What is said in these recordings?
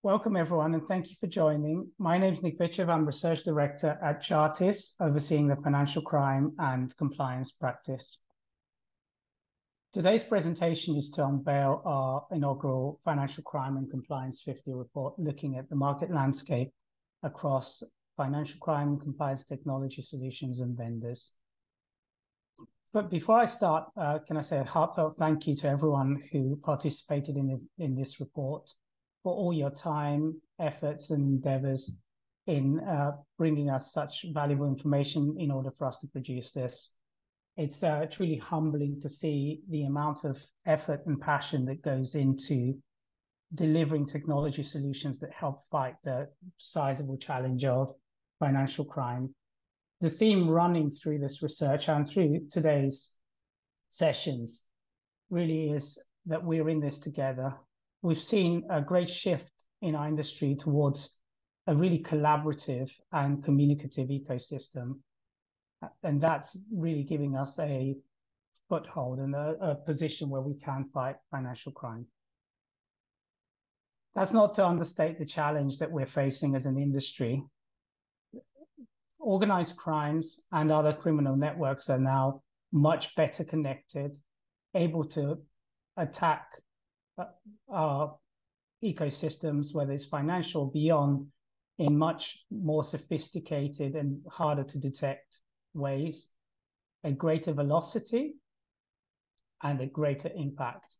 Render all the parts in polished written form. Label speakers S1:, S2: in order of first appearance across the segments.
S1: Welcome, everyone, and thank you for joining. My name is Vitchev. I'm Research Director at Chartis, overseeing the financial crime and compliance practice. Today's presentation is to unveil our inaugural Financial Crime and Compliance 50 report, looking at the market landscape across financial crime and compliance technology solutions and vendors. But before I start, can I say a heartfelt thank you to everyone who participated in this report, for all your time, efforts, and endeavors in bringing us such valuable information in order for us to produce this. It's truly humbling to see the amount of effort and passion that goes into delivering technology solutions that help fight the sizable challenge of financial crime. The theme running through this research and through today's sessions really is that we're in this together. We've seen a great shift in our industry towards a really collaborative and communicative ecosystem. And that's really giving us a foothold and a position where we can fight financial crime. That's not to understate the challenge that we're facing as an industry. Organized crimes and other criminal networks are now much better connected, able to attack our ecosystems, whether it's financial or beyond, in much more sophisticated and harder to detect ways, a greater velocity and a greater impact.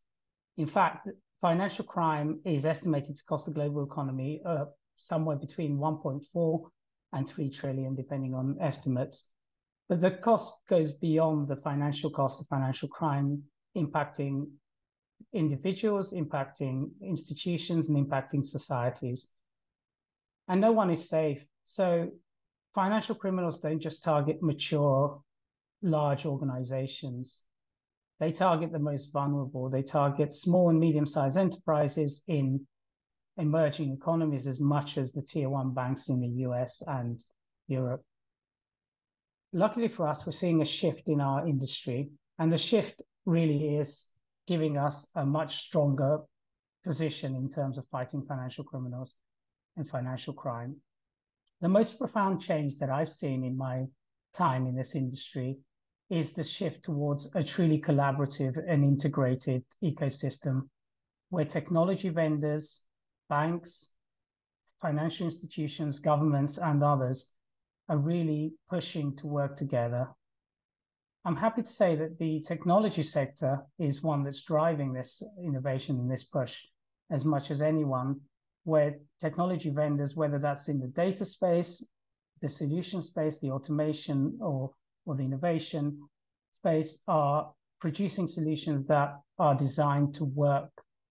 S1: In fact, financial crime is estimated to cost the global economy somewhere between 1.4 and 3 trillion, depending on estimates. But the cost goes beyond the financial cost of financial crime, impacting individuals, impacting institutions, and impacting societies. And no one is safe. So financial criminals don't just target mature, large organizations. They target the most vulnerable. They target small and medium-sized enterprises in emerging economies as much as the tier 1 banks in the US and Europe. Luckily for us, we're seeing a shift in our industry, and the shift really is giving us a much stronger position in terms of fighting financial criminals and financial crime. The most profound change that I've seen in my time in this industry is the shift towards a truly collaborative and integrated ecosystem where technology vendors, banks, financial institutions, governments, and others are really pushing to work together. I'm happy to say that the technology sector is one that's driving this innovation and this push as much as anyone, where technology vendors, whether that's in the data space, the solution space, the automation, or the innovation space, are producing solutions that are designed to work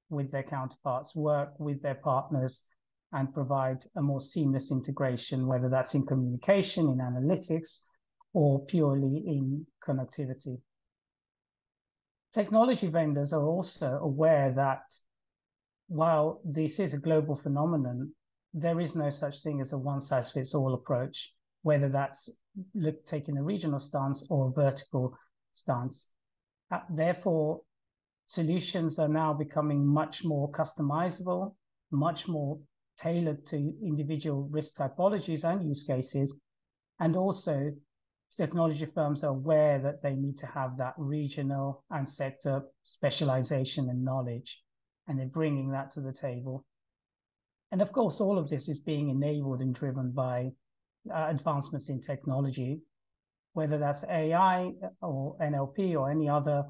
S1: with their counterparts, work with their partners, and provide a more seamless integration, whether that's in communication, in analytics, or purely in connectivity. Technology vendors are also aware that while this is a global phenomenon, there is no such thing as a one-size-fits-all approach, whether that's taking a regional stance or a vertical stance. Therefore, solutions are now becoming much more customizable, much more tailored to individual risk typologies and use cases, and also technology firms are aware that they need to have that regional and sector specialization and knowledge, and they're bringing that to the table. And of course, all of this is being enabled and driven by advancements in technology, whether that's AI or NLP or any other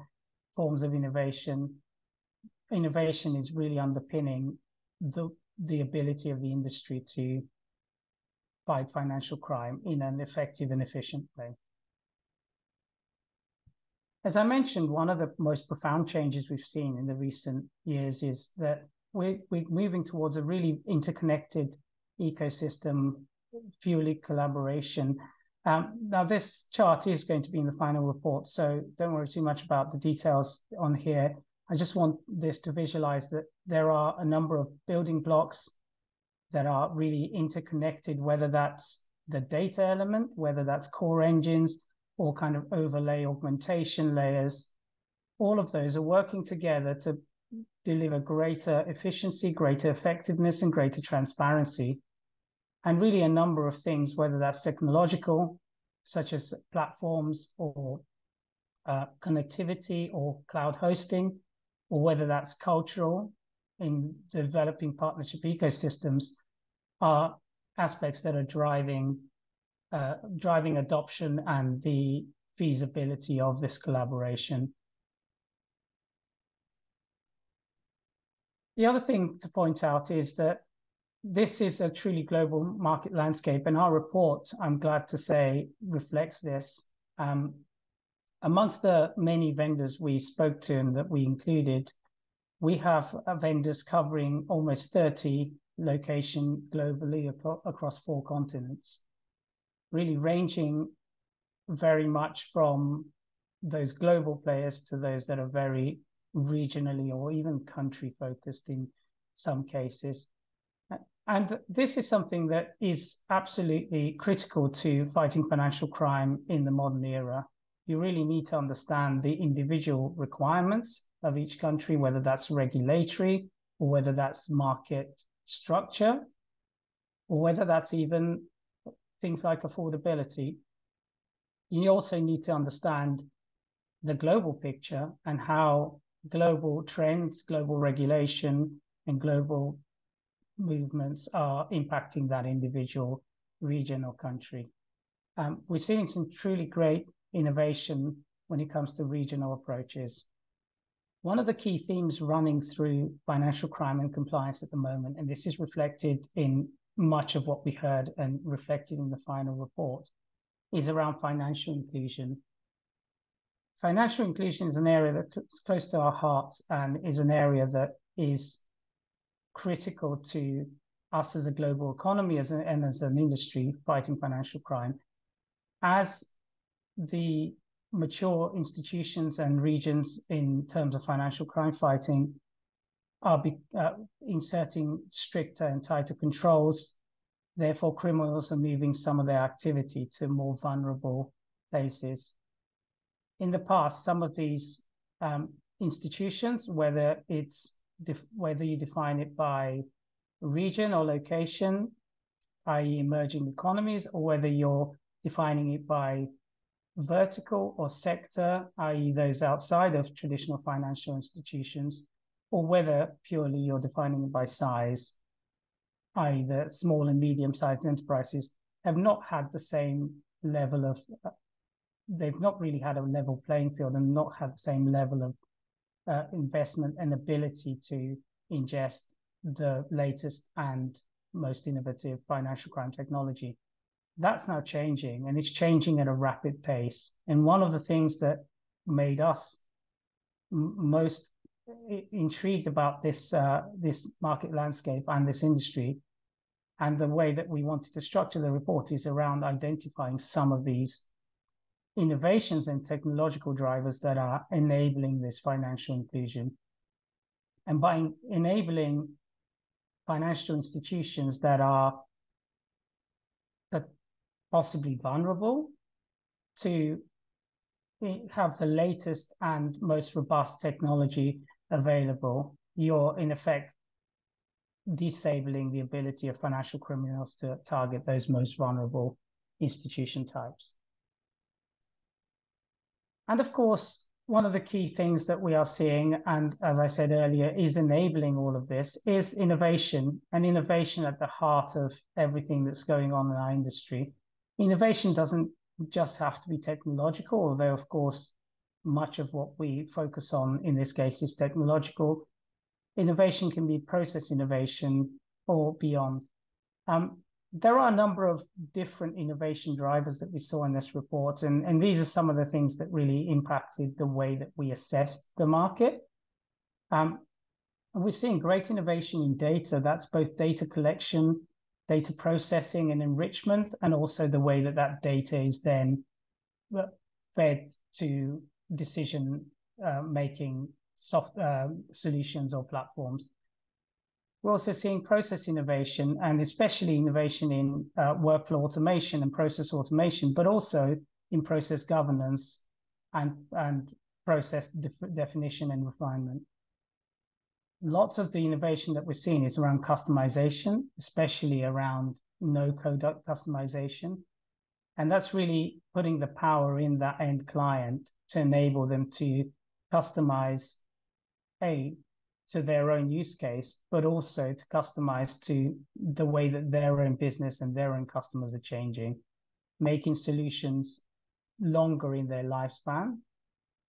S1: forms of innovation. Innovation is really underpinning the ability of the industry to fight financial crime in an effective and efficient way. As I mentioned, one of the most profound changes we've seen in the recent years is that we're moving towards a really interconnected ecosystem, fueling collaboration. Now, this chart is going to be in the final report, so don't worry too much about the details on here. I just want this to visualize that there are a number of building blocks that are really interconnected, whether that's the data element, whether that's core engines, or kind of overlay augmentation layers. All of those are working together to deliver greater efficiency, greater effectiveness, and greater transparency. And really a number of things, whether that's technological, such as platforms or connectivity or cloud hosting, or whether that's cultural in developing partnership ecosystems, are aspects that are driving adoption and the feasibility of this collaboration. The other thing to point out is that this is a truly global market landscape, and our report, I'm glad to say, reflects this. Amongst the many vendors we spoke to and that we included, we have vendors covering almost 30 locations globally across 4 continents, really ranging very much from those global players to those that are very regionally or even country focused in some cases. And this is something that is absolutely critical to fighting financial crime in the modern era. You really need to understand the individual requirements of each country, whether that's regulatory or whether that's market structure, or whether that's even things like affordability. You also need to understand the global picture and how global trends, global regulation, and global movements are impacting that individual region or country. We're seeing some truly great innovation when it comes to regional approaches. One of the key themes running through financial crime and compliance at the moment, and this is reflected in much of what we heard and reflected in the final report, is around financial inclusion. Financial inclusion is an area that's close to our hearts and is an area that is critical to us as a global economy and as an industry fighting financial crime. As the mature institutions and regions in terms of financial crime fighting are inserting stricter and tighter controls, therefore criminals are moving some of their activity to more vulnerable places. In the past, some of these institutions, whether you define it by region or location, i.e. emerging economies, or whether you're defining it by vertical or sector, i.e. those outside of traditional financial institutions, or whether purely you're defining it by size, i.e. the small and medium-sized enterprises, have not had the same level of, they've not really had a level playing field and not had the same level of investment and ability to ingest the latest and most innovative financial crime technology. That's now changing, and it's changing at a rapid pace. And one of the things that made us most intrigued about this market landscape and this industry, and the way that we wanted to structure the report, is around identifying some of these innovations and technological drivers that are enabling this financial inclusion. And by enabling financial institutions that are possibly vulnerable to have the latest and most robust technology available, you're in effect disabling the ability of financial criminals to target those most vulnerable institution types. And of course, one of the key things that we are seeing, and as I said earlier, is enabling all of this, is innovation, and innovation at the heart of everything that's going on in our industry. Innovation doesn't just have to be technological, although of course, much of what we focus on in this case is technological. Innovation can be process innovation or beyond. There are a number of different innovation drivers that we saw in this report, and these are some of the things that really impacted the way that we assessed the market. We're seeing great innovation in data. That's both data collection, data processing and enrichment, and also the way that that data is then fed to decision-making solutions or platforms. We're also seeing process innovation, and especially innovation in workflow automation and process automation, but also in process governance and process definition and refinement. lots of the innovation that we're seeing is around customization, especially around no-code customization. And that's really putting the power in that end client to enable them to customize to their own use case, but also to customize to the way that their own business and their own customers are changing, making solutions longer in their lifespan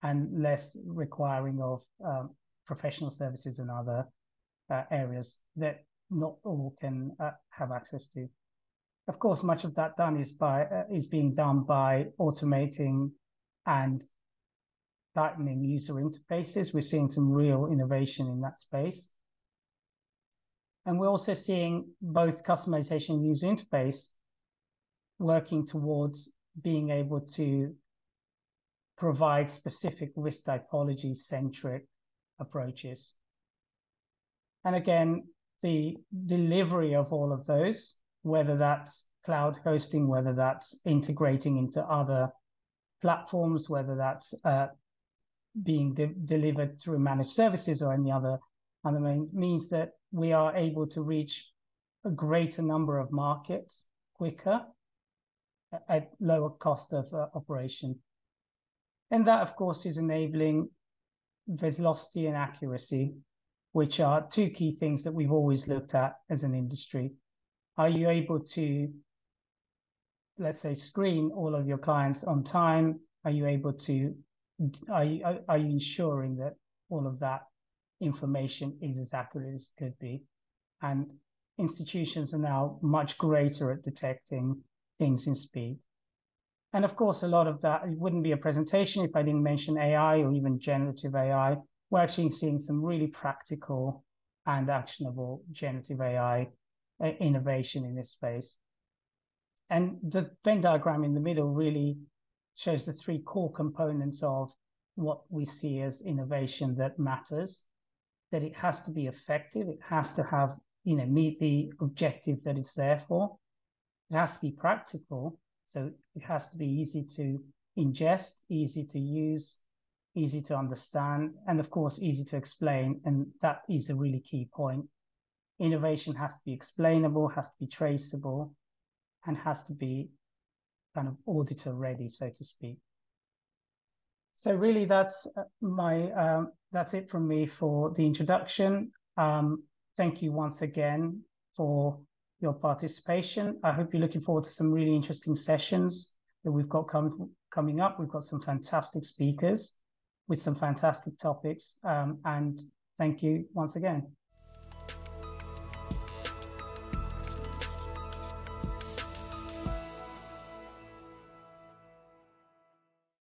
S1: and less requiring of professional services and other areas that not all can have access to. Of course, much of that is being done by automating and tightening user interfaces. We're seeing some real innovation in that space. And we're also seeing both customization and user interface working towards being able to provide specific risk typology-centric approaches. And again, the delivery of all of those, whether that's cloud hosting, whether that's integrating into other platforms, whether that's being delivered through managed services or any other means that we are able to reach a greater number of markets quicker at lower cost of operation. And that, of course, is enabling velocity and accuracy, which are two key things that we've always looked at as an industry. Are you able to, let's say, screen all of your clients on time? Are you able to, are you ensuring that all of that information is as accurate as it could be? And institutions are now much greater at detecting things in speed. And of course, a lot of that, it wouldn't be a presentation if I didn't mention AI or even generative AI. We're actually seeing some really practical and actionable generative AI innovation in this space. And the Venn diagram in the middle really shows the three core components of what we see as innovation that matters, that it has to be effective, it has to have, meet the objective that it's there for. It has to be practical, so it has to be easy to ingest, easy to use, easy to understand, and of course, easy to explain. And that is a really key point. Innovation has to be explainable, has to be traceable, and has to be kind of auditor ready, so to speak. So really that's that's it from me for the introduction. Thank you once again for your participation. I hope you're looking forward to some really interesting sessions that we've got coming up. We've got some fantastic speakers with some fantastic topics. And thank you once again.